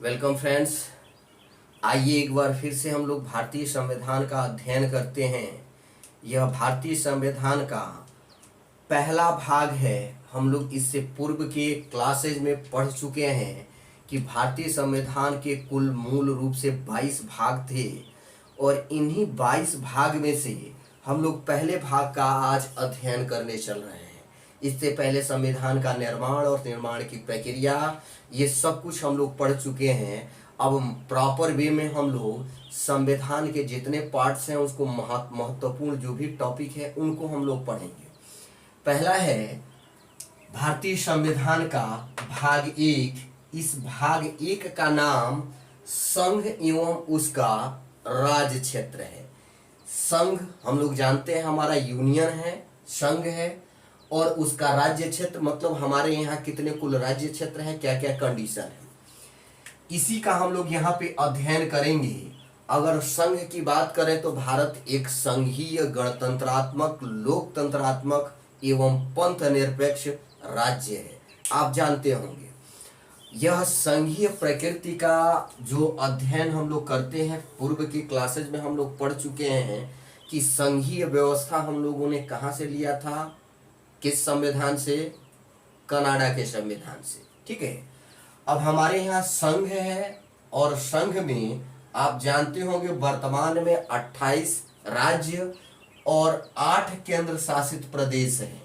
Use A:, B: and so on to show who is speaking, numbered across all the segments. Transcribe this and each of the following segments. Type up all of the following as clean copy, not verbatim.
A: Welcome friends. आइए एक बार फिर से हम लोग भारतीय संविधान का अध्ययन करते हैं। यह भारतीय संविधान का पहला भाग है। हम लोग इससे पूर्व के क्लासेज में पढ़ चुके हैं कि भारतीय संविधान के कुल मूल रूप से 22 भाग थे और इन्हीं 22 भाग में से हम लोग पहले भाग का आज अध्ययन करने चल रहे हैं। इससे पहले संविधान का निर्माण और निर्माण की प्रक्रिया ये सब कुछ हम लोग पढ़ चुके हैं। अब प्रॉपर वे में हम लोग संविधान के जितने पार्ट्स हैं उसको महत्वपूर्ण जो भी टॉपिक है उनको हम लोग पढ़ेंगे। पहला है भारतीय संविधान का भाग 1। इस भाग 1 का नाम संघ एवं उसका राज्य क्षेत्र है। संघ हम लोग जानते हैं हमारा यूनियन है, संघ है, और उसका राज्य क्षेत्र मतलब हमारे यहाँ कितने कुल राज्य क्षेत्र हैं, क्या क्या कंडीशन है, इसी का हम लोग यहाँ पे अध्ययन करेंगे। अगर संघ की बात करें तो भारत एक संघीय गणतंत्रात्मक लोकतंत्रात्मक एवं पंथ निरपेक्ष राज्य है। आप जानते होंगे यह संघीय प्रकृति का जो अध्ययन हम लोग करते हैं, पूर्व की क्लासेज में हम लोग पढ़ चुके हैं कि संघीय व्यवस्था हम लोगों ने कहाँ से लिया था, किस संविधान से, कनाडा के संविधान से। ठीक है, अब हमारे यहाँ संघ है और संघ में आप जानते होंगे वर्तमान में 28 राज्य और 8 केंद्र शासित प्रदेश हैं।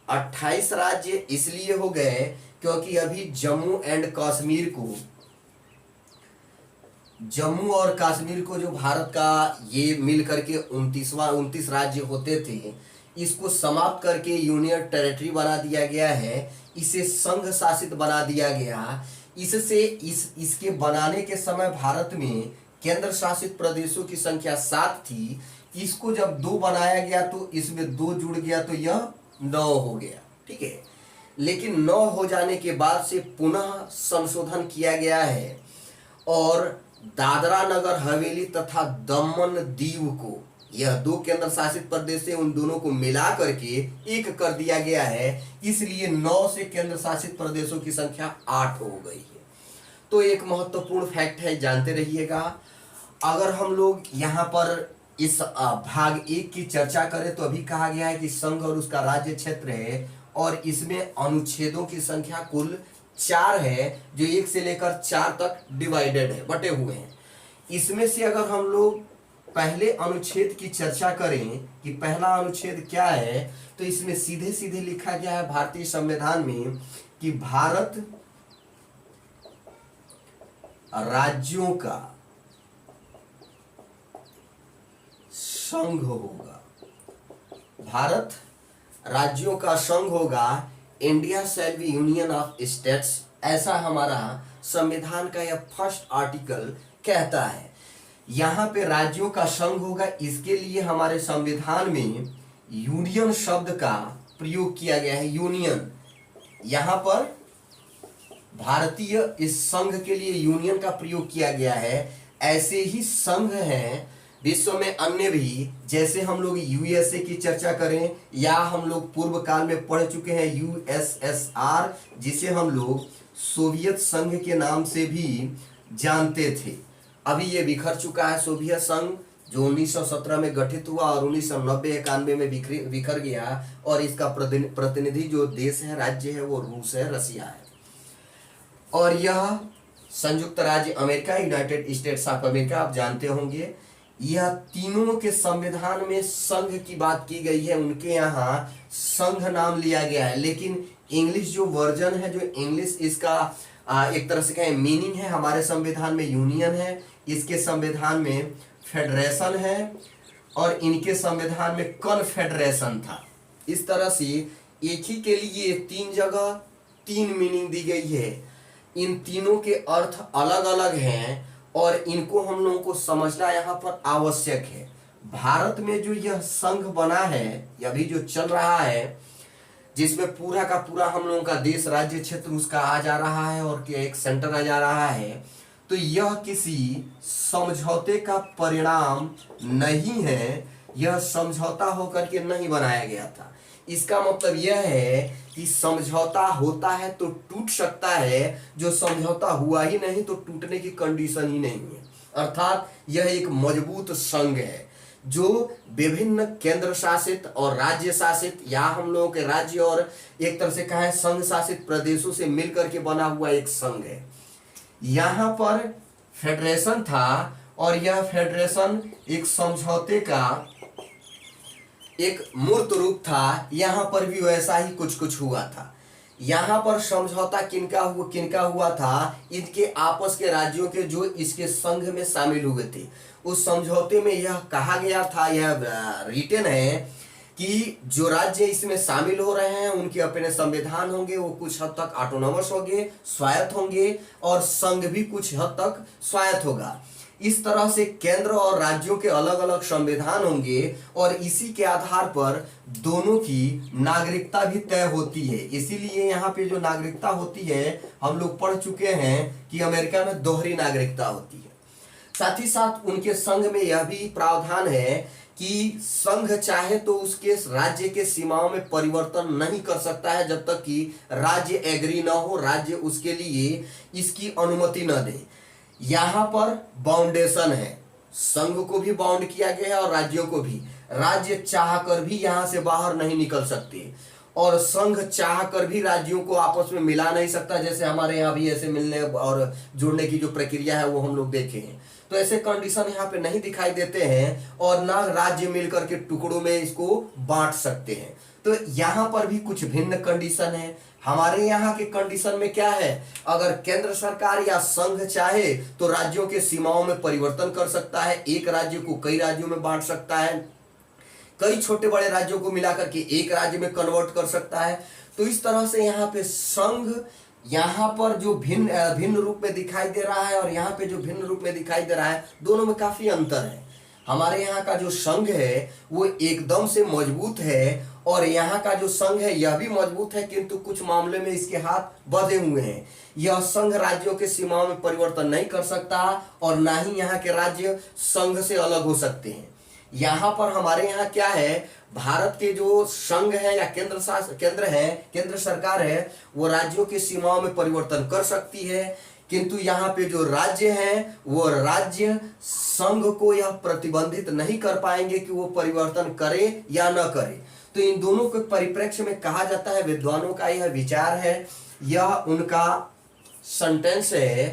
A: 28 राज्य इसलिए हो गए क्योंकि अभी जम्मू और कश्मीर को जो भारत का ये मिल करके 29 राज्य होते थे, इसको समाप्त करके यूनियन टेरिटरी बना दिया गया है। इसे संघ शासित बना दिया गया। इससे इसके बनाने के समय भारत में केंद्र शासित प्रदेशों की संख्या 7 थी। इसको जब 2 बनाया गया तो इसमें 2 जुड़ गया तो यह 9 हो गया। ठीक है, लेकिन 9 हो जाने के बाद से पुनः संशोधन किया गया है और दादरा नगर हवेली तथा दमन दीव को, यह 2 केंद्र शासित प्रदेश से उन दोनों को मिला करके एक कर दिया गया है। इसलिए 9 से केंद्र शासित प्रदेशों की संख्या 8 हो गई है। तो एक महत्वपूर्ण फैक्ट है, जानते रहिएगा। अगर हम लोग यहाँ पर इस भाग 1 की चर्चा करें तो अभी कहा गया है कि संघ और उसका राज्य क्षेत्र है और इसमें अनुच्छेदों की संख्या कुल 4 है, जो 1 से लेकर 4 तक डिवाइडेड है, बटे हुए हैं। इसमें से अगर हम लोग पहले अनुच्छेद की चर्चा करें कि पहला अनुच्छेद क्या है, तो इसमें सीधे सीधे लिखा गया है भारतीय संविधान में कि भारत राज्यों का संघ होगा। भारत राज्यों का संघ होगा। India shall be union of states, ऐसा हमारा संविधान का यह फर्स्ट आर्टिकल कहता है। यहाँ पे राज्यों का संघ होगा, इसके लिए हमारे संविधान में यूनियन शब्द का प्रयोग किया गया है। यूनियन, यहाँ पर भारतीय इस संघ के लिए यूनियन का प्रयोग किया गया है। ऐसे ही संघ हैं विश्व में अन्य भी, जैसे हम लोग यूएसए की चर्चा करें या हम लोग पूर्व काल में पढ़ चुके हैं यूएसएसआर, जिसे हम लोग सोवियत संघ के नाम से भी जानते थे। अभी ये बिखर चुका है सोवियत संघ, जो 1917 में गठित हुआ और 1990-91 में बिखर गया। और इसका प्रतिनिधि जो देश है, राज्य है, वो रूस है, रसिया है। और यह संयुक्त राज्य America, United states of America, आप जानते होंगे। यह तीनों के संविधान में संघ की बात की गई है, उनके यहाँ संघ नाम लिया गया है। लेकिन इंग्लिश जो वर्जन है, जो इंग्लिश इसका एक तरह से कहें मीनिंग है, हमारे संविधान में यूनियन है, इसके संविधान में फेडरेशन है और इनके संविधान में कॉन्फेडरेशन था। इस तरह से एक ही के लिए 3 जगह 3 मीनिंग दी गई है। इन तीनों के अर्थ अलग अलग हैं और इनको हम लोगों को समझना यहाँ पर आवश्यक है। भारत में जो यह संघ बना है, अभी जो चल रहा है, जिसमें पूरा का पूरा हम लोगों का देश राज्य क्षेत्र उसका आ जा रहा है और एक सेंटर आ जा रहा है, तो यह किसी समझौते का परिणाम नहीं है। यह समझौता होकर के नहीं बनाया गया था। इसका मतलब यह है कि समझौता होता है तो टूट सकता है, जो समझौता हुआ ही नहीं तो टूटने की कंडीशन ही नहीं है। अर्थात यह एक मजबूत संघ है जो विभिन्न केंद्र शासित और राज्य शासित, या हम लोगों के राज्य और एक तरह से कहें संघ शासित प्रदेशों से मिलकर के बना हुआ एक संघ है। यहाँ पर फेडरेशन था और यह फेडरेशन एक समझौते का एक मूर्त रूप था। यहाँ पर भी वैसा ही कुछ कुछ हुआ था। यहाँ पर समझौता किनका हुआ था, इनके आपस के राज्यों के जो इसके संघ में शामिल हुए थे। उस समझौते में यह कहा गया था, यह रिटन है कि जो राज्य इसमें शामिल हो रहे हैं उनके अपने संविधान होंगे, वो कुछ हद तक ऑटोनॉमस होंगे, स्वायत्त होंगे, और संघ भी कुछ हद तक स्वायत्त होगा। इस तरह से केंद्र और राज्यों के अलग अलग संविधान होंगे और इसी के आधार पर दोनों की नागरिकता भी तय होती है। इसीलिए यहाँ पे जो नागरिकता होती है, हम लोग पढ़ चुके हैं कि अमेरिका में दोहरी नागरिकता होती है। साथ ही साथ उनके संघ में यह भी प्रावधान है कि संघ चाहे तो उसके राज्य के सीमाओं में परिवर्तन नहीं कर सकता है जब तक कि राज्य एग्री ना हो, राज्य उसके लिए इसकी अनुमति न दे। यहाँ पर बाउंडेशन है, संघ को भी बाउंड किया गया है और राज्यों को भी। राज्य चाहकर भी यहाँ से बाहर नहीं निकल सकते और संघ चाहकर भी राज्यों को आपस में मिला नहीं सकता, जैसे हमारे यहाँ भी ऐसे मिलने और जुड़ने की जो प्रक्रिया है वो हम लोग देखे हैं। तो ऐसे कंडीशन यहाँ पे नहीं दिखाई देते हैं और ना राज्य मिलकर के टुकड़ों में इसको बांट सकते हैं। तो यहाँ पर भी कुछ भिन्न कंडीशन है। हमारे यहाँ के कंडीशन में क्या है, अगर केंद्र सरकार या संघ चाहे तो राज्यों के सीमाओं में परिवर्तन कर सकता है, एक राज्य को कई राज्यों में बांट सकता है, कई छोटे बड़े राज्यों को मिलाकर के एक राज्य में कन्वर्ट कर सकता है। तो इस तरह से यहाँ पे संघ यहाँ पर जो भिन्न रूप में दिखाई दे रहा है और यहाँ पे जो भिन्न रूप में दिखाई दे रहा है, दोनों में काफी अंतर है। हमारे यहाँ का जो संघ है वो एकदम से मजबूत है और यहाँ का जो संघ है यह भी मजबूत है, किंतु कुछ मामले में इसके हाथ बंधे हुए हैं। यह संघ राज्यों के सीमाओं में परिवर्तन नहीं कर सकता और ना ही यहाँ के राज्य संघ से अलग हो सकते हैं। यहाँ पर हमारे यहाँ क्या है, भारत के जो संघ है या केंद्र सरकार है, वो राज्यों की सीमाओं में परिवर्तन कर सकती है, किंतु यहाँ पे जो राज्य हैं वो राज्य संघ को यह प्रतिबंधित नहीं कर पाएंगे कि वो परिवर्तन करे या न करे। तो इन दोनों के परिप्रेक्ष्य में कहा जाता है, विद्वानों का यह विचार है, यह उनका सेंटेंस है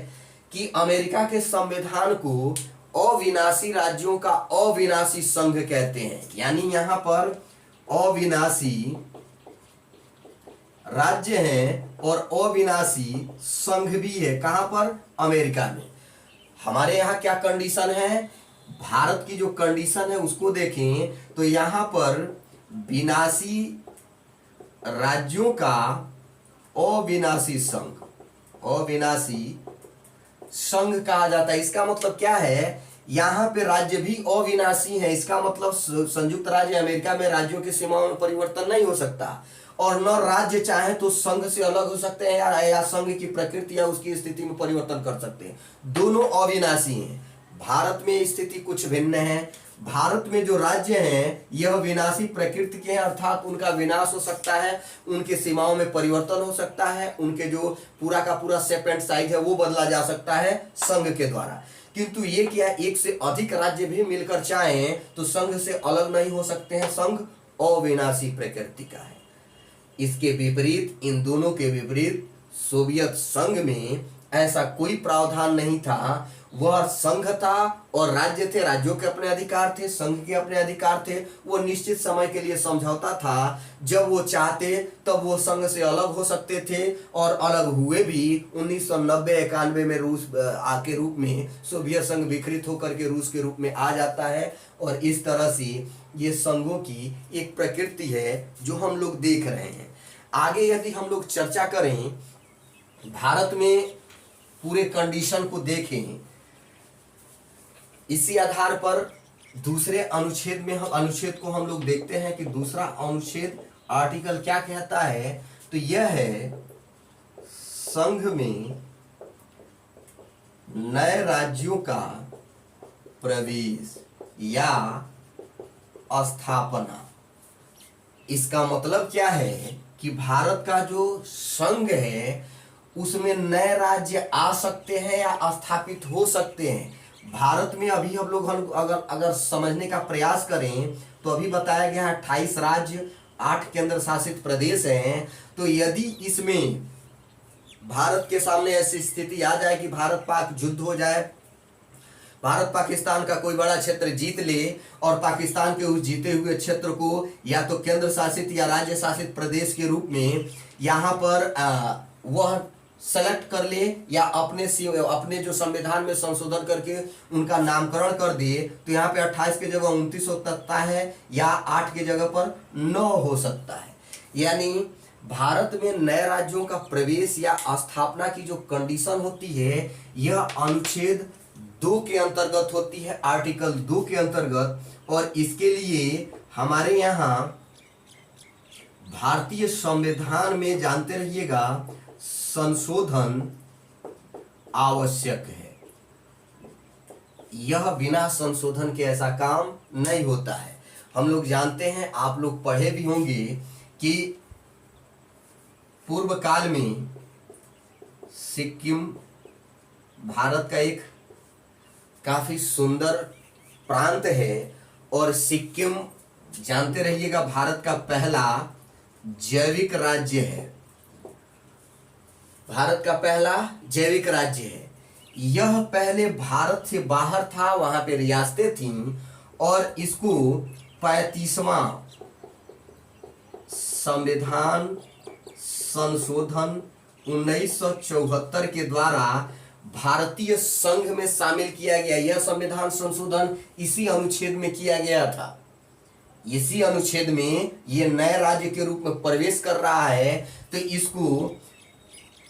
A: कि अमेरिका के संविधान को अविनाशी राज्यों का अविनाशी संघ कहते हैं। यानी यहाँ पर अविनाशी राज्य हैं और अविनाशी संघ भी है। कहां पर? अमेरिका में। हमारे यहाँ क्या कंडीशन है, भारत की जो कंडीशन है उसको देखें तो यहाँ पर विनाशी राज्यों का अविनाशी संघ कहा जाता है। इसका मतलब क्या है, यहाँ पे राज्य भी अविनाशी है। इसका मतलब संयुक्त राज्य अमेरिका में राज्यों की सीमाओं में परिवर्तन नहीं हो सकता और न राज्य चाहे तो संघ से अलग हो सकते हैं या संघ की प्रकृति या उसकी स्थिति में परिवर्तन कर सकते हैं। दोनों अविनाशी हैं। भारत में स्थिति कुछ भिन्न है। भारत में जो राज्य हैं यह विनाशी प्रकृति के हैं, अर्थात उनका विनाश हो सकता है, उनके सीमाओं में परिवर्तन हो सकता है, उनके जो पूरा का पूरा शेप एंड साइज है वो बदला जा सकता है संघ के द्वारा। किंतु ये क्या, एक से अधिक राज्य भी मिलकर चाहें तो संघ से अलग नहीं हो सकते हैं। संघ अविनाशी प्रकृति का है। इसके विपरीत, इन दोनों के विपरीत सोवियत संघ में ऐसा कोई प्रावधान नहीं था। वह संघ था और राज्य थे, राज्यों के अपने अधिकार थे, संघ के अपने अधिकार थे। वो निश्चित समय के लिए समझौता था, जब वो चाहते तब वो संघ से अलग हो सकते थे और अलग हुए भी। 1990-91 में रूस के रूप में सोवियत संघ विकृत होकर के रूस के रूप में आ जाता है और इस तरह से ये संघों की एक प्रकृति है जो हम लोग देख रहे हैं। आगे यदि हम लोग चर्चा करें, भारत में पूरे कंडीशन को देखें, इसी आधार पर दूसरे अनुच्छेद को हम लोग देखते हैं कि दूसरा अनुच्छेद आर्टिकल क्या कहता है। तो यह है, संघ में नए राज्यों का प्रवेश या स्थापना। इसका मतलब क्या है कि भारत का जो संघ है उसमें नए राज्य आ सकते हैं या स्थापित हो सकते हैं। भारत में अभी हम लोग अगर अगर समझने का प्रयास करें तो अभी बताया गया है 28 राज्य, 8 केंद्र शासित प्रदेश हैं। तो यदि इसमें भारत के सामने ऐसी स्थिति आ जाए कि भारत पाक युद्ध हो जाए, भारत पाकिस्तान का कोई बड़ा क्षेत्र जीत ले और पाकिस्तान के उस जीते हुए क्षेत्र को या तो केंद्र शासित या राज्य शासित प्रदेश के रूप में यहाँ पर वह सेलेक्ट कर ले या अपने जो संविधान में संशोधन करके उनका नामकरण कर दे, तो यहाँ पे 28 की जगह 29 हो सकता है या 8 की जगह पर 9 हो सकता है। यानी भारत में नए राज्यों का प्रवेश या स्थापना की जो कंडीशन होती है यह अनुच्छेद 2 के अंतर्गत होती है, आर्टिकल 2 के अंतर्गत। और इसके लिए हमारे यहाँ भारतीय संविधान में जानते रहिएगा संशोधन आवश्यक है। यह बिना संशोधन के ऐसा काम नहीं होता है। हम लोग जानते हैं, आप लोग पढ़े भी होंगे कि पूर्व काल में सिक्किम भारत का एक काफी सुंदर प्रांत है और सिक्किम जानते रहिएगा भारत का पहला जैविक राज्य है। भारत का पहला जैविक राज्य है। यह पहले भारत से बाहर था, वहां पे रियासतें थीं और इसको 35वां संविधान संशोधन 1974 के द्वारा भारतीय संघ में शामिल किया गया। यह संविधान संशोधन इसी अनुच्छेद में किया गया था। इसी अनुच्छेद में यह नए राज्य के रूप में प्रवेश कर रहा है, तो इसको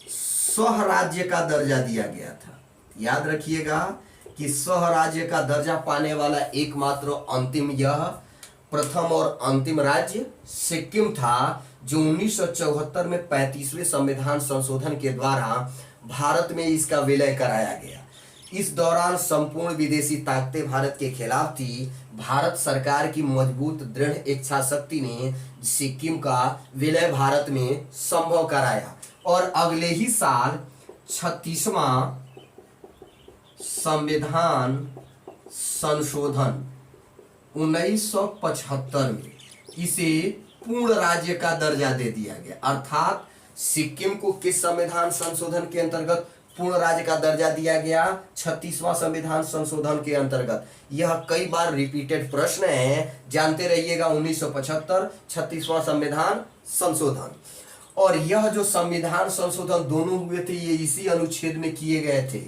A: स्वराज्य का दर्जा दिया गया था। याद रखिएगा कि स्वराज्य का दर्जा पाने वाला एकमात्र अंतिम यह प्रथम और अंतिम राज्य सिक्किम था, जो 1974 में 35वें संविधान संशोधन के द्वारा भारत में इसका विलय कराया गया। इस दौरान संपूर्ण विदेशी ताकतें भारत के खिलाफ थी। भारत सरकार की मजबूत दृढ़ इच्छा शक्ति ने सिक्किम का विलय भारत में संभव कराया और अगले ही साल 36वां संविधान संशोधन 1975 में इसे पूर्ण राज्य का दर्जा दे दिया गया। अर्थात सिक्किम को किस संविधान संशोधन के अंतर्गत पूर्ण राज्य का दर्जा दिया गया? 36वां संविधान संशोधन के अंतर्गत। यह कई बार रिपीटेड प्रश्न है, जानते रहिएगा। 1975 36वां संविधान संशोधन। और यह जो संविधान संशोधन दोनों हुए थे ये इसी अनुच्छेद में किए गए थे।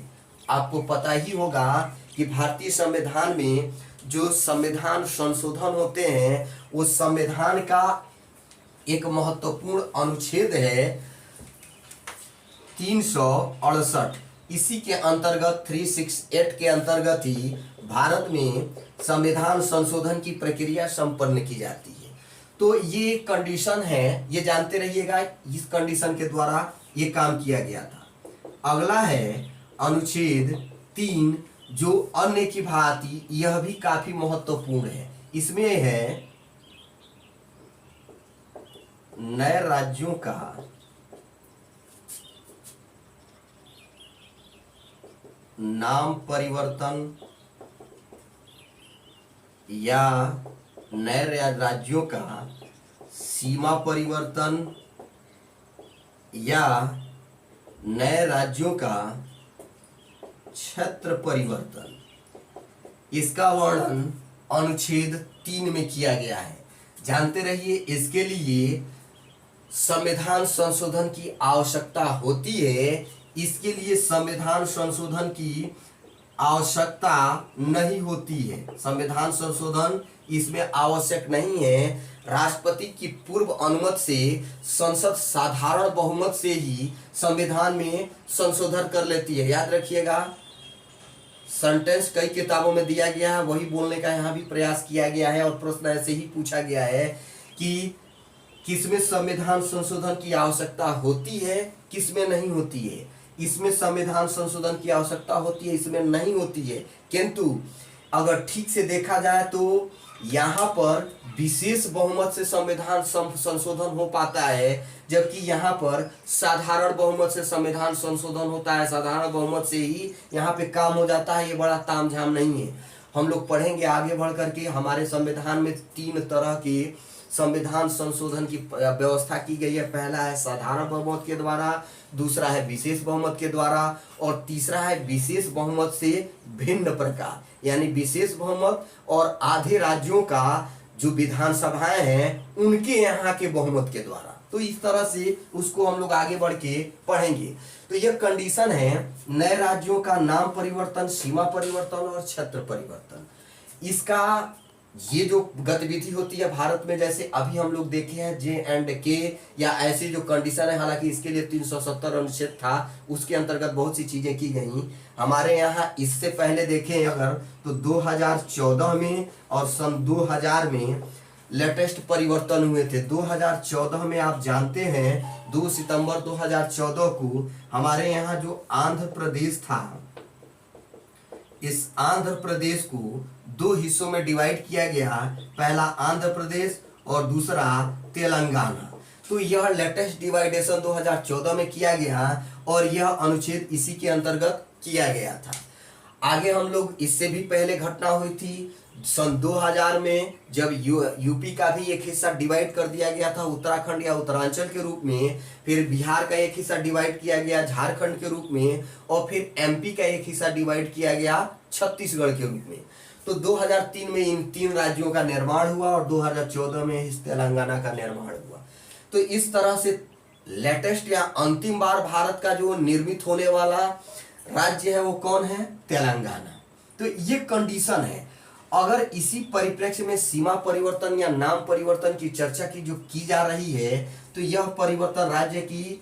A: आपको पता ही होगा कि भारतीय संविधान में जो संविधान संशोधन होते हैं वो संविधान का एक महत्वपूर्ण अनुच्छेद है 368। इसी के अंतर्गत 368 के अंतर्गत ही भारत में संविधान संशोधन की प्रक्रिया संपन्न की जाती है। तो ये कंडीशन है, ये जानते रहिएगा, इस कंडीशन के द्वारा ये काम किया गया था। अगला है अनुच्छेद 3, जो अन्य की भांति यह भी काफी महत्वपूर्ण है। इसमें है नए राज्यों का नाम परिवर्तन या नए राज्यों का सीमा परिवर्तन या नए राज्यों का क्षेत्र परिवर्तन। इसका वर्णन अनुच्छेद 3 में किया गया है। जानते रहिए, इसके लिए संविधान संशोधन की आवश्यकता होती है। इसके लिए संविधान संशोधन की आवश्यकता नहीं होती है। संविधान संशोधन इसमें आवश्यक नहीं है। राष्ट्रपति की पूर्व अनुमति से संसद साधारण बहुमत से ही संविधान में संशोधन कर लेती है। याद रखिएगा, सेंटेंस कई किताबों में दिया गया है, वही बोलने का यहाँ भी प्रयास किया गया है और प्रश्न ऐसे ही पूछा गया है कि किसमें संविधान संशोधन की आवश्यकता होती है, किसमें नहीं होती है। इसमें संविधान संशोधन की आवश्यकता होती है, इसमें नहीं होती है। किंतु अगर ठीक से देखा जाए तो यहाँ पर विशेष बहुमत से संविधान संशोधन हो पाता है, जबकि यहाँ पर साधारण बहुमत से संविधान संशोधन होता है। साधारण बहुमत से ही यहाँ पे काम हो जाता है, ये बड़ा तामझाम नहीं है। हम लोग पढ़ेंगे आगे बढ़ करके। हमारे संविधान में 3 तरह के संविधान संशोधन की व्यवस्था की गई है। पहला है साधारण बहुमत के द्वारा, दूसरा है विशेष बहुमत के द्वारा, और तीसरा है विशेष बहुमत से भिन्न प्रकार, यानी विशेष बहुमत और आधे राज्यों का जो विधानसभाएं हैं उनके यहाँ के बहुमत के द्वारा। तो इस तरह से उसको हम लोग आगे बढ़ के पढ़ेंगे। तो यह कंडीशन है नए राज्यों का नाम परिवर्तन, सीमा परिवर्तन और क्षेत्र परिवर्तन। इसका ये जो गतिविधि होती है भारत में, जैसे अभी हम लोग देखे हैं J&K या ऐसे जो कंडीशन है, हालांकि इसके लिए 370 अनुच्छेद था, उसके अंतर्गत बहुत सी चीजें की गई हमारे यहाँ। इससे पहले देखें अगर तो 2014 में और सन 2000 में लेटेस्ट परिवर्तन हुए थे। 2014 में आप जानते हैं 2 सितंबर 2014 को हमारे यहाँ जो आंध्र प्रदेश था, इस आंध्र प्रदेश को 2 हिस्सों में डिवाइड किया गया। पहला आंध्र प्रदेश और दूसरा तेलंगाना। तो यह लेटेस्ट डिवाइडेशन 2014 में किया गया और यह अनुच्छेद इसी के अंतर्गत किया गया था। आगे हम लोग इससे भी पहले घटना हुई थी सन 2000 में, जब यूपी का भी एक हिस्सा डिवाइड कर दिया गया था उत्तराखंड या उत्तरांचल के रूप में, फिर बिहार का एक हिस्सा डिवाइड किया गया झारखंड के रूप में, और फिर एमपी का एक हिस्सा डिवाइड किया गया छत्तीसगढ़ के रूप में। तो 2003 में इन 3 राज्यों का निर्माण हुआ और 2014 में इस तेलंगाना का निर्माण हुआ। तो इस तरह से लेटेस्ट या अंतिम बार भारत का जो निर्मित होने वाला राज्य है वो कौन है? तेलंगाना। तो ये कंडीशन है। अगर इसी परिप्रेक्ष्य में सीमा परिवर्तन या नाम परिवर्तन की चर्चा की जो की जा रही है, तो यह परिवर्तन राज्य की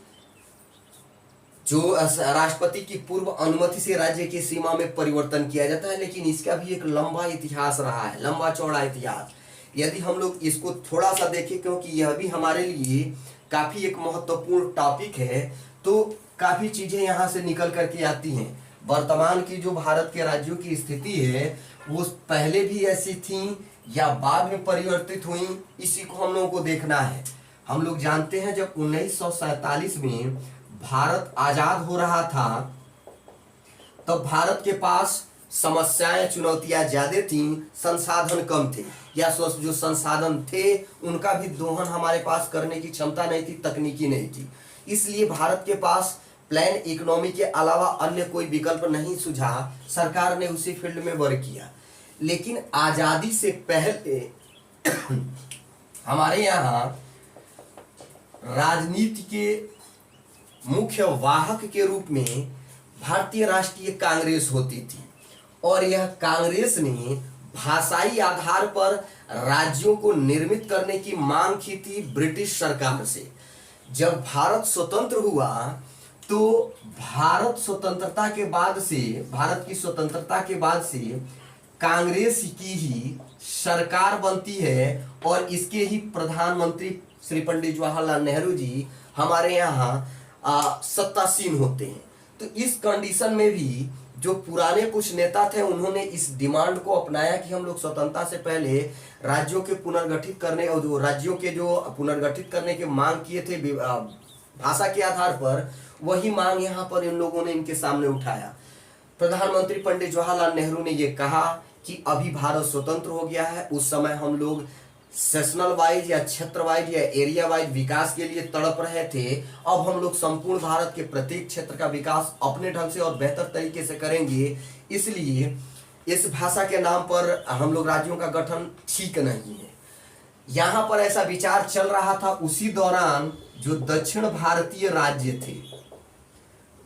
A: जो राष्ट्रपति की पूर्व अनुमति से राज्य की सीमा में परिवर्तन किया जाता है, लेकिन इसका भी एक लंबा इतिहास रहा है, लंबा चौड़ा इतिहास। यदि हम लोग इसको थोड़ा सा देखें, क्योंकि यह भी हमारे लिए काफी एक महत्वपूर्ण टॉपिक है, तो काफी चीजें यहाँ से निकल करके आती हैं। वर्तमान की जो भारत के राज्यों की स्थिति है वो पहले भी ऐसी थी या बाद में परिवर्तित हुई, इसी को हम लोगों को देखना है। हम लोग जानते हैं जब 1947 में भारत आजाद हो रहा था, तब भारत के पास समस्याएं, चुनौतियां ज्यादा थी, संसाधन कम थे, या जो संसाधन थे उनका भी दोहन हमारे पास करने की क्षमता नहीं थी, तकनीकी नहीं थी। इसलिए भारत के पास प्लान इकोनॉमी के अलावा अन्य कोई विकल्प नहीं सूझा। सरकार ने उसी फील्ड में वर्क किया। लेकिन आजादी से पहले हमारे यहाँ राजनीति के मुख्य वाहक के रूप में भारतीय राष्ट्रीय कांग्रेस होती थी, और यह कांग्रेस ने भाषाई आधार पर राज्यों को निर्मित करने की मांग की थी ब्रिटिश सरकार से। जब भारत स्वतंत्र हुआ तो भारत की स्वतंत्रता के बाद से कांग्रेस की ही सरकार बनती है, और इसके ही प्रधानमंत्री श्री पंडित जवाहरलाल नेहरू जी हमारे यहाँ सत्तासीन होते हैं। तो इस कंडीशन में भी जो पुराने कुछ नेता थे उन्होंने इस डिमांड को अपनाया कि हम लोग स्वतंत्रता से पहले राज्यों के पुनर्गठित करने और जो राज्यों के जो पुनर्गठित करने के मांग किए थे भाषा के आधार पर, वही मांग यहाँ पर इन लोगों ने इनके सामने उठाया। प्रधानमंत्री पंडित जवाहरलाल नेहरू ने ये कहा कि अभी भारत स्वतंत्र हो गया है, उस समय हम लोग सेशनल वाइज या क्षेत्र वाइज या एरिया वाइज विकास के लिए तड़प रहे थे। अब हम लोग संपूर्ण भारत के प्रत्येक क्षेत्र का विकास अपने ढंग से और बेहतर तरीके से करेंगे, इसलिए इस भाषा के नाम पर हम लोग राज्यों का गठन ठीक नहीं है। यहाँ पर ऐसा विचार चल रहा था। उसी दौरान जो दक्षिण भारतीय राज्य थे,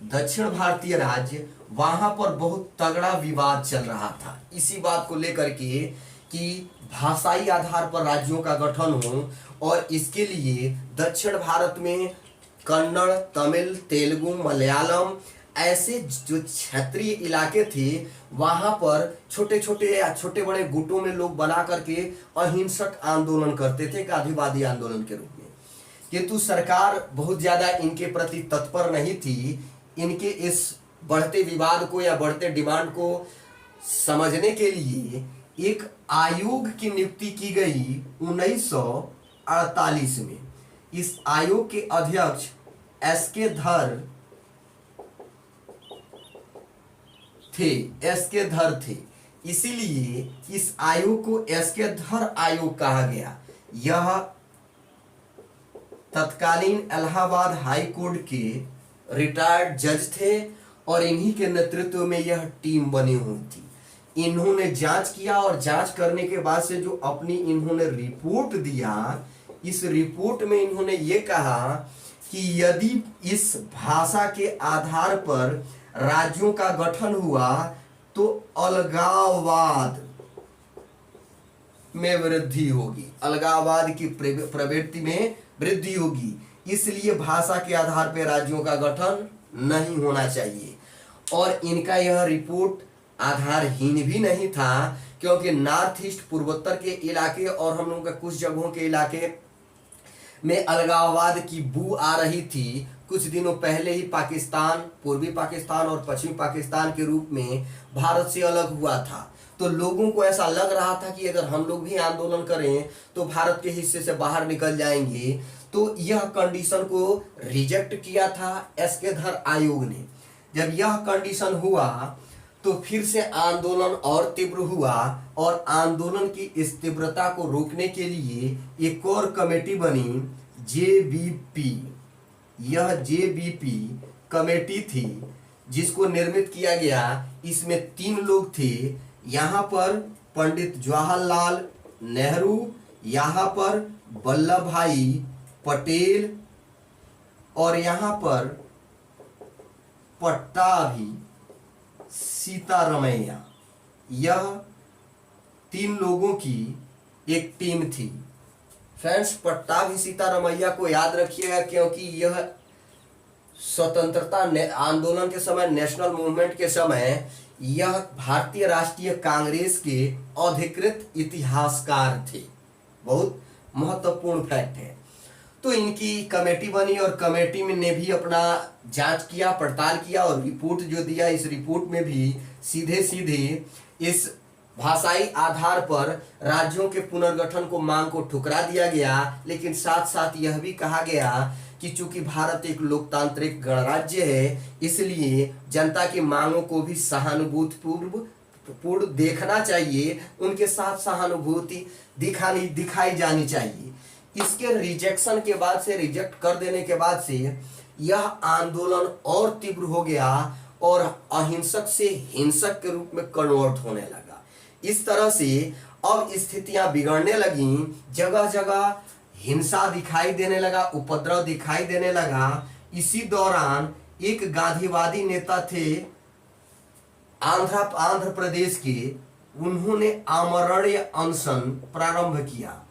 A: दक्षिण भारतीय राज्य, वहां पर बहुत तगड़ा विवाद चल रहा था इसी बात को लेकर के कि भाषाई आधार पर राज्यों का गठन हो, और इसके लिए दक्षिण भारत में कन्नड़, तमिल, तेलुगु, मलयालम ऐसे जो क्षेत्रीय इलाके थे वहां पर छोटे छोटे या छोटे बड़े गुटों में लोग बना करके अहिंसक आंदोलन करते थे, गांधीवादी आंदोलन के रूप में। किंतु सरकार बहुत ज्यादा इनके प्रति तत्पर नहीं थी। इनके इस बढ़ते विवाद को या बढ़ते डिमांड को समझने के लिए एक आयोग की नियुक्ति की गई 1948 में। इस आयोग के अध्यक्ष एसके धर थे। इसीलिए इस आयोग को एसके धर आयोग कहा गया। यह तत्कालीन इलाहाबाद हाई कोर्ट के रिटायर्ड जज थे और इन्हीं के नेतृत्व में यह टीम बनी हुई थी। इन्होंने जांच किया और जांच करने के बाद से जो अपनी इन्होंने रिपोर्ट दिया, इस रिपोर्ट में इन्होंने ये कहा कि यदि इस भाषा के आधार पर राज्यों का गठन हुआ तो अलगाववाद में वृद्धि होगी, अलगाववाद की प्रवृत्ति में वृद्धि होगी। इसलिए भाषा के आधार पर राज्यों का गठन नहीं होना चाहिए। और इनका यह रिपोर्ट आधारहीन भी नहीं था, क्योंकि नॉर्थ ईस्ट पूर्वोत्तर के इलाके और हम लोगों के कुछ जगहों के इलाके में अलगाववाद की बू आ रही थी। कुछ दिनों पहले ही पाकिस्तान, पूर्वी पाकिस्तान और पश्चिमी पाकिस्तान के रूप में भारत से अलग हुआ था। तो लोगों को ऐसा लग रहा था कि अगर हम लोग भी आंदोलन करें तो भारत के हिस्से से बाहर निकल जाएंगे। तो यह कंडीशन को रिजेक्ट किया था एसके धर आयोग ने। जब यह कंडीशन हुआ तो फिर से आंदोलन और तीव्र हुआ और आंदोलन की इस तीव्रता को रोकने के लिए एक और कमेटी बनी, जेबीपी। यह जेबीपी कमेटी थी जिसको निर्मित किया गया। इसमें 3 लोग थे। यहाँ पर पंडित जवाहरलाल नेहरू, यहाँ पर वल्लभ भाई पटेल और यहाँ पर पट्टाभी सीतारमैया। यह 3 लोगों की एक टीम थी। फ्रेंड्स, पट्टाभी सीतारमैया को याद रखिएगा, क्योंकि यह स्वतंत्रता आंदोलन के समय, नेशनल मूवमेंट के समय, यह भारतीय राष्ट्रीय कांग्रेस के अधिकृत इतिहासकार थे। बहुत महत्वपूर्ण फैक्ट है। तो इनकी कमेटी बनी और कमेटी में ने भी अपना जांच किया, पड़ताल किया और रिपोर्ट जो दिया, इस रिपोर्ट में भी सीधे सीधे इस भाषाई आधार पर राज्यों के पुनर्गठन को मांग को ठुकरा दिया गया। लेकिन साथ साथ यह भी कहा गया कि चूंकि भारत एक लोकतांत्रिक गणराज्य है, इसलिए जनता की मांगों को भी सहानुभूतिपूर्ण देखना चाहिए, उनके साथ सहानुभूति दिखाई जानी चाहिए। इसके रिजेक्शन के बाद से, रिजेक्ट कर देने के बाद से यह आंदोलन और तीव्र हो गया और अहिंसक से हिंसक के रूप में कन्वर्ट होने लगा। इस तरह से अब स्थितियां बिगड़ने लगी, जगह जगह हिंसा दिखाई देने लगा, उपद्रव दिखाई देने लगा। इसी दौरान एक गांधीवादी नेता थे आंध्र प्रदेश के, उन्होंने आमरण अनशन प्रारंभ किया।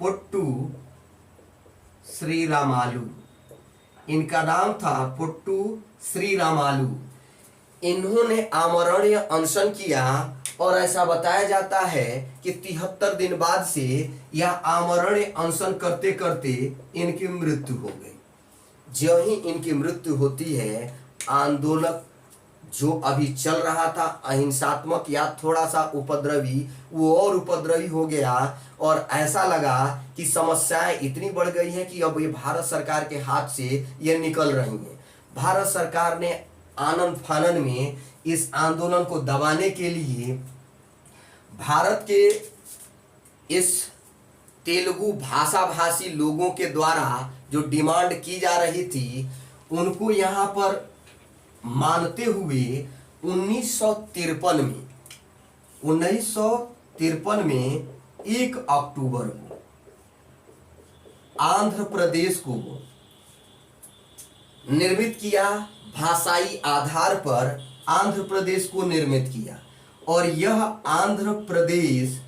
A: पुट्टू श्रीरामालू, इनका नाम था पुट्टू श्रीरामालू। इन्होंने आमरण अनशन किया और ऐसा बताया जाता है कि 73 दिन बाद से यह आमरण अनशन करते करते इनकी मृत्यु हो गई। जो ही इनकी मृत्यु होती है, आंदोलन जो अभी चल रहा था अहिंसात्मक या थोड़ा सा उपद्रवी, वो और उपद्रवी हो गया और ऐसा लगा कि समस्याएं इतनी बढ़ गई हैं कि अब ये भारत सरकार के हाथ से ये निकल रही हैं। भारत सरकार ने आनन फानन में इस आंदोलन को दबाने के लिए भारत के इस तेलुगु भाषा भाषी लोगों के द्वारा जो डिमांड की जा रही थी, उनको यहाँ पर मानते हुए 1953 में 1 अक्टूबर को आंध्र प्रदेश को निर्मित किया। भाषाई आधार पर आंध्र प्रदेश को निर्मित किया और यह आंध्र प्रदेश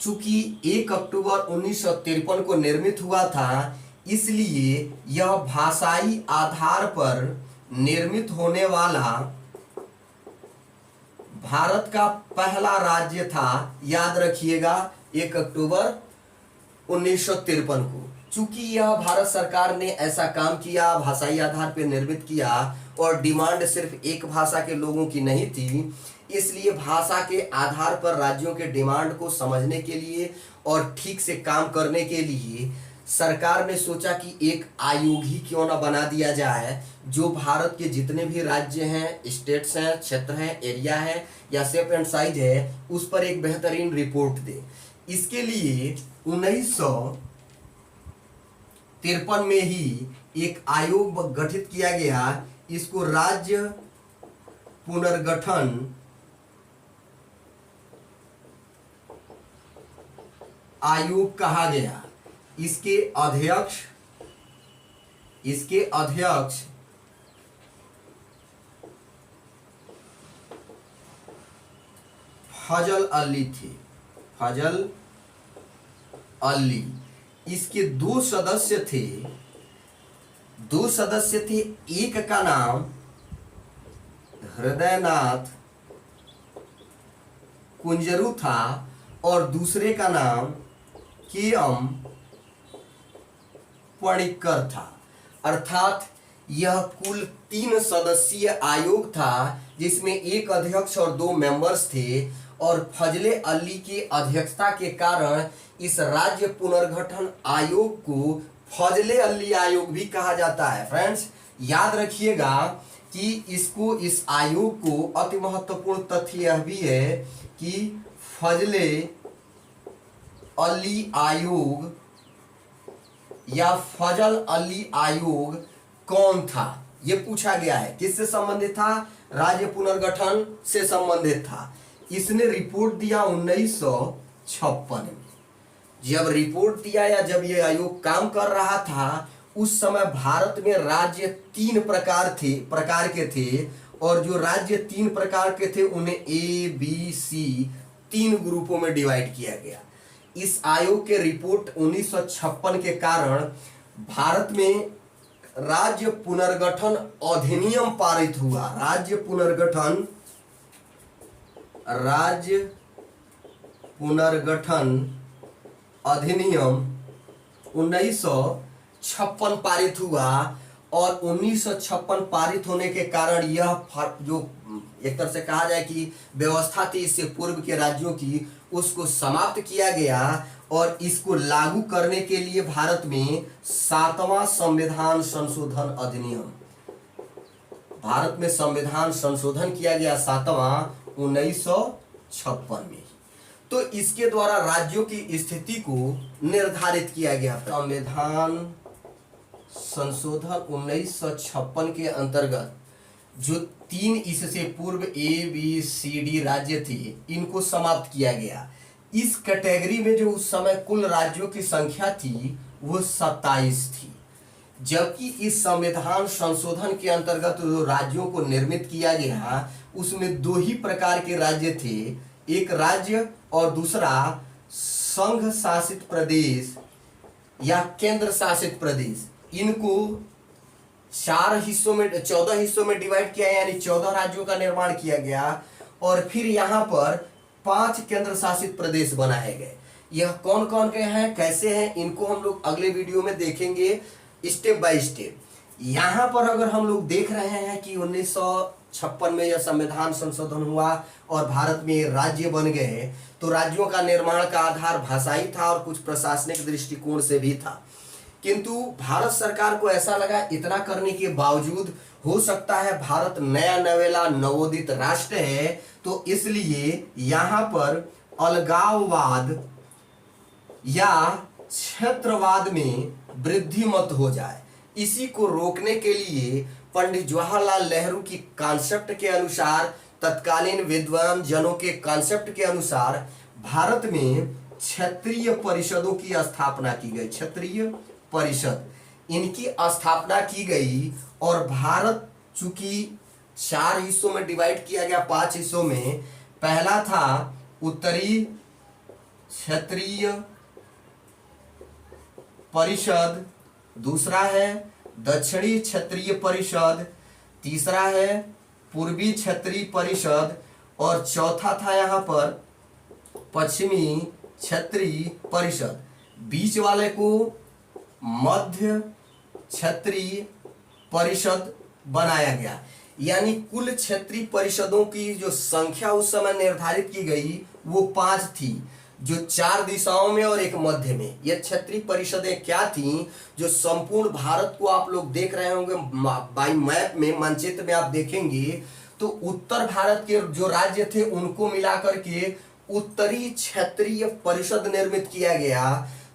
A: चूंकि 1 अक्टूबर 1953 को निर्मित हुआ था, इसलिए यह भाषाई आधार पर निर्मित होने वाला भारत का पहला राज्य था। याद रखिएगा, 1 अक्टूबर 1953 को। चूंकि यह भारत सरकार ने ऐसा काम किया, भाषाई आधार पर निर्मित किया, और डिमांड सिर्फ एक भाषा के लोगों की नहीं थी। इसलिए भाषा के आधार पर राज्यों के डिमांड को समझने के लिए और ठीक से काम करने के लिए सरकार ने सोचा कि एक आयोग ही क्यों ना बना दिया जाए जो भारत के जितने भी राज्य हैं, स्टेट्स हैं, क्षेत्र हैं, एरिया है या शेप एंड साइज है, उस पर एक बेहतरीन रिपोर्ट दे। इसके लिए 1953 में ही एक आयोग गठित किया गया। इसको राज्य पुनर्गठन आयोग कहा गया। इसके अध्यक्ष फजल अली थे। फजल अली। इसके दो सदस्य थे। एक का नाम हृदयनाथ कुंजरू था और दूसरे का नाम के.एम. पणिक्कर था। अर्थात यह कुल 3 सदस्यीय आयोग था जिसमें एक अध्यक्ष और 2 मेंबर्स थे। और फजले अली की अध्यक्षता के कारण इस राज्य पुनर्गठन आयोग को फजले अली आयोग भी कहा जाता है। फ्रेंड्स याद रखिएगा कि इस आयोग को अति महत्वपूर्ण तथ्य यह भी है कि फजले अली आयोग या फजल अली आयोग कौन था, यह पूछा गया है। किससे संबंधित था? राज्य पुनर्गठन से संबंधित था। इसने रिपोर्ट दिया 1956 में। जब रिपोर्ट दिया या जब यह आयोग काम कर रहा था उस समय भारत में राज्य 3 प्रकार के थे। और जो राज्य 3 प्रकार के थे उन्हें ABC 3 ग्रुपों में डिवाइड किया गया। इस आयोग के रिपोर्ट 1956 के कारण भारत में राज्य पुनर्गठन अधिनियम पारित हुआ। राज्य पुनर्गठन अधिनियम 1956 पारित हुआ। और 1956 पारित होने के कारण यह जो एक तरह से कहा जाए कि व्यवस्था थी इससे पूर्व के राज्यों की, उसको समाप्त किया गया। और इसको लागू करने के लिए भारत में 7वां संविधान संशोधन अधिनियम, भारत में संविधान संशोधन किया गया 7वां 1956 में। तो इसके द्वारा राज्यों की स्थिति को निर्धारित किया गया। संविधान संशोधन 1956 के अंतर्गत जो 3 इससे पूर्व ABCD राज्य थे इनको समाप्त किया गया। इस कैटेगरी में जो उस समय कुल राज्यों की संख्या थी वो 27 थी। जबकि इस संविधान संशोधन के अंतर्गत जो राज्यों को निर्मित किया गया उसमें 2 ही प्रकार के राज्य थे, एक राज्य और दूसरा संघ शासित प्रदेश या केंद्र शासित प्रदेश। इनको 14 हिस्सों में डिवाइड किया, यानी 14 राज्यों का निर्माण किया गया। और फिर यहाँ पर 5 केंद्र शासित प्रदेश बनाए गए। यह कौन कौन के हैं, कैसे हैं, इनको हम लोग अगले वीडियो में देखेंगे स्टेप बाय स्टेप। यहाँ पर अगर हम लोग देख रहे हैं कि 1956 में यह संविधान संशोधन हुआ और भारत में राज्य बन गए, तो राज्यों का निर्माण का आधार भाषाई था और कुछ प्रशासनिक दृष्टिकोण से भी था। किंतु भारत सरकार को ऐसा लगा इतना करने के बावजूद हो सकता है भारत नया नवेला नवोदित राष्ट्र है, तो इसलिए यहाँ पर अलगाववाद या क्षेत्रवाद में वृद्धि मत हो जाए। इसी को रोकने के लिए पंडित जवाहरलाल नेहरू की कॉन्सेप्ट के अनुसार, तत्कालीन विद्वान जनों के कॉन्सेप्ट के अनुसार भारत में क्षेत्रीय परिषदों की स्थापना की गई। क्षेत्रीय परिषद इनकी स्थापना की गई। और भारत चूंकि 4 हिस्सों में डिवाइड किया गया, 5 हिस्सों में। पहला था उत्तरी क्षेत्रीय परिषद, दूसरा है दक्षिणी क्षेत्रीय परिषद, तीसरा है पूर्वी क्षेत्रीय परिषद और चौथा था यहाँ पर पश्चिमी क्षेत्रीय परिषद। बीच वाले को मध्य क्षेत्रीय परिषद बनाया गया। यानी कुल क्षेत्रीय परिषदों की जो संख्या उस समय निर्धारित की गई वो 5 थी, जो 4 दिशाओं में और एक मध्य में। ये क्षेत्रीय परिषदें क्या थी? जो संपूर्ण भारत को आप लोग देख रहे होंगे बाई मैप में, मानचित्र में आप देखेंगे तो उत्तर भारत के जो राज्य थे उनको मिलाकर के उत्तरी क्षेत्रीय परिषद निर्मित किया गया।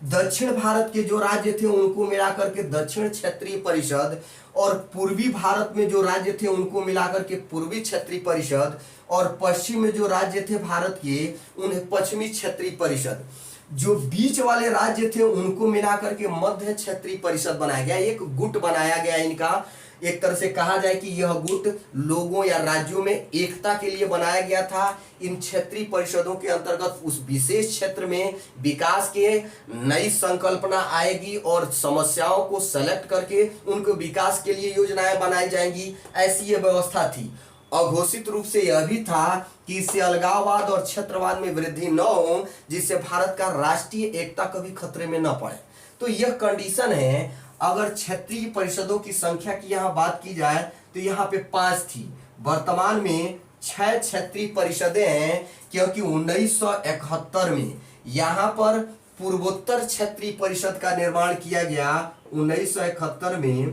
A: दक्षिण भारत के जो राज्य थे उनको मिलाकर के दक्षिण क्षेत्रीय परिषद, और पूर्वी भारत में जो राज्य थे उनको मिलाकर के पूर्वी क्षेत्रीय परिषद, और पश्चिम में जो राज्य थे भारत के उन्हें पश्चिमी क्षेत्रीय परिषद। जो बीच वाले राज्य थे उनको मिलाकर के मध्य क्षेत्रीय परिषद बनाया गया। एक गुट बनाया गया इनका। एक तरह से कहा जाए कि यह गुट लोगों या राज्यों में एकता के लिए बनाया गया था। इन क्षेत्रीय परिषदों के अंतर्गत उस विशेष क्षेत्र में विकास के नई संकल्पना आएगी और समस्याओं को सेलेक्ट करके उनको विकास के लिए योजनाएं बनाई जाएंगी। ऐसी यह व्यवस्था थी। अघोषित रूप से यह भी था कि इससे अलगाववाद और क्षेत्रवाद में वृद्धि न हो, जिससे भारत का राष्ट्रीय एकता कभी खतरे में न पड़े। तो यह कंडीशन है। अगर क्षेत्रीय परिषदों की संख्या की यहाँ बात की जाए तो यहाँ पे 5 थी। वर्तमान में 6 क्षेत्रीय परिषदें हैं, क्योंकि 1971 में यहाँ पर पूर्वोत्तर क्षेत्रीय परिषद का निर्माण किया गया। 1971 में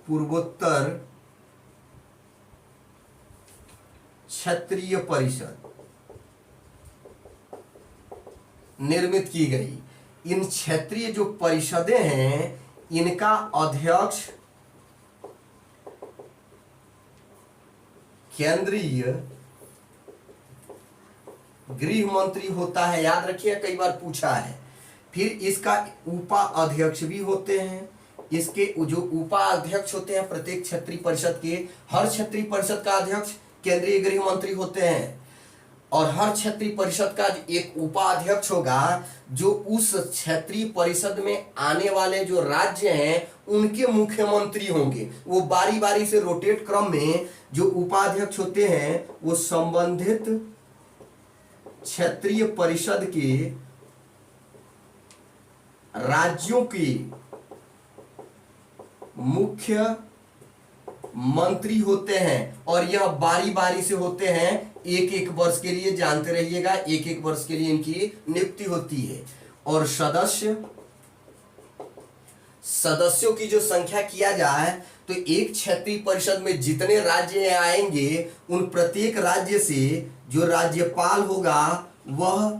A: पूर्वोत्तर क्षेत्रीय परिषद निर्मित की गई। इन क्षेत्रीय जो परिषदें हैं इनका अध्यक्ष केंद्रीय गृह मंत्री होता है। याद रखिए, कई बार पूछा है। फिर इसका उपाध्यक्ष भी होते हैं। इसके जो उपाध्यक्ष होते हैं प्रत्येक क्षेत्रीय परिषद के, हर क्षेत्रीय परिषद का अध्यक्ष केंद्रीय गृह मंत्री होते हैं, और हर क्षेत्रीय परिषद का एक उपाध्यक्ष होगा जो उस क्षेत्रीय परिषद में आने वाले जो राज्य हैं उनके मुख्यमंत्री होंगे। वो बारी बारी से रोटेट क्रम में जो उपाध्यक्ष होते हैं वो संबंधित क्षेत्रीय परिषद के राज्यों के मुख्य मंत्री होते हैं, और यह बारी बारी से होते हैं। एक एक वर्ष के लिए, जानते रहिएगा, एक एक वर्ष के लिए इनकी नियुक्ति होती है। और सदस्यों की जो संख्या किया जाए तो एक क्षेत्रीय परिषद में जितने राज्य आएंगे उन प्रत्येक राज्य से जो राज्यपाल होगा वह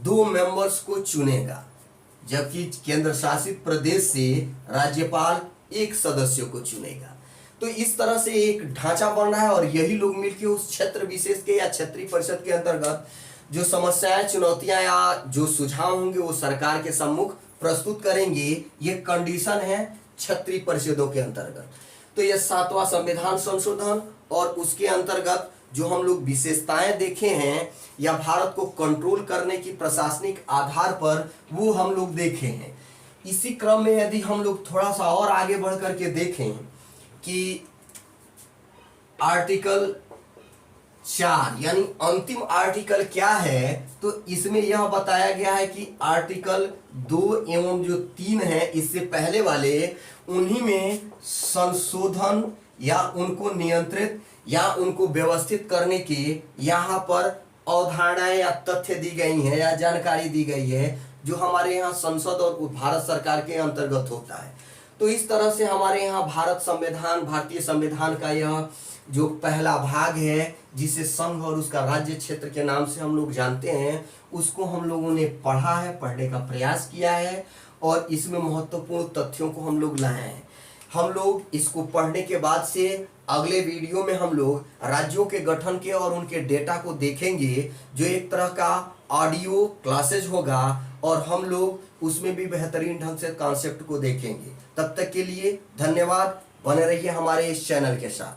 A: 2 मेंबर्स को चुनेगा, जबकि केंद्र शासित प्रदेश से राज्यपाल 1 सदस्य को चुनेगा। तो इस तरह से एक ढांचा बन रहा है, और यही लोग मिलकर उस क्षेत्र विशेष के या क्षेत्रीय परिषद के अंतर्गत जो समस्याएं, चुनौतियां या जो सुझाव होंगे वो सरकार के सम्मुख प्रस्तुत करेंगे। ये कंडीशन है क्षेत्रीय परिषदों के अंतर्गत। तो यह 7वां संविधान संशोधन और उसके अंतर्गत जो हम लोग विशेषताएं देखे हैं या भारत को कंट्रोल करने की प्रशासनिक आधार पर वो हम लोग देखे हैं। इसी क्रम में यदि हम लोग थोड़ा सा और आगे बढ़ करके देखें कि आर्टिकल 4 यानी अंतिम आर्टिकल क्या है, तो इसमें यह बताया गया है कि आर्टिकल 2 एवं जो 3 है इससे पहले वाले, उन्हीं में संशोधन या उनको नियंत्रित या उनको व्यवस्थित करने की यहाँ पर अवधारणाएं या तथ्य दी गई हैं या जानकारी दी गई है, जो हमारे यहाँ संसद और भारत सरकार के अंतर्गत होता है। तो इस तरह से हमारे यहाँ भारतीय संविधान का यह जो पहला भाग है, जिसे संघ और उसका राज्य क्षेत्र के नाम से हम लोग जानते हैं, उसको हम लोगों ने पढ़ा है, पढ़ने का प्रयास किया है, और इसमें महत्वपूर्ण तथ्यों को हम लोग लाए हैं। हम लोग इसको पढ़ने के बाद से अगले वीडियो में हम लोग राज्यों के गठन के और उनके डेटा को देखेंगे, जो एक तरह का ऑडियो क्लासेज होगा, और हम लोग उसमें भी बेहतरीन ढंग से कॉन्सेप्ट को देखेंगे। तब तक के लिए धन्यवाद। बने रहिए हमारे इस चैनल के साथ।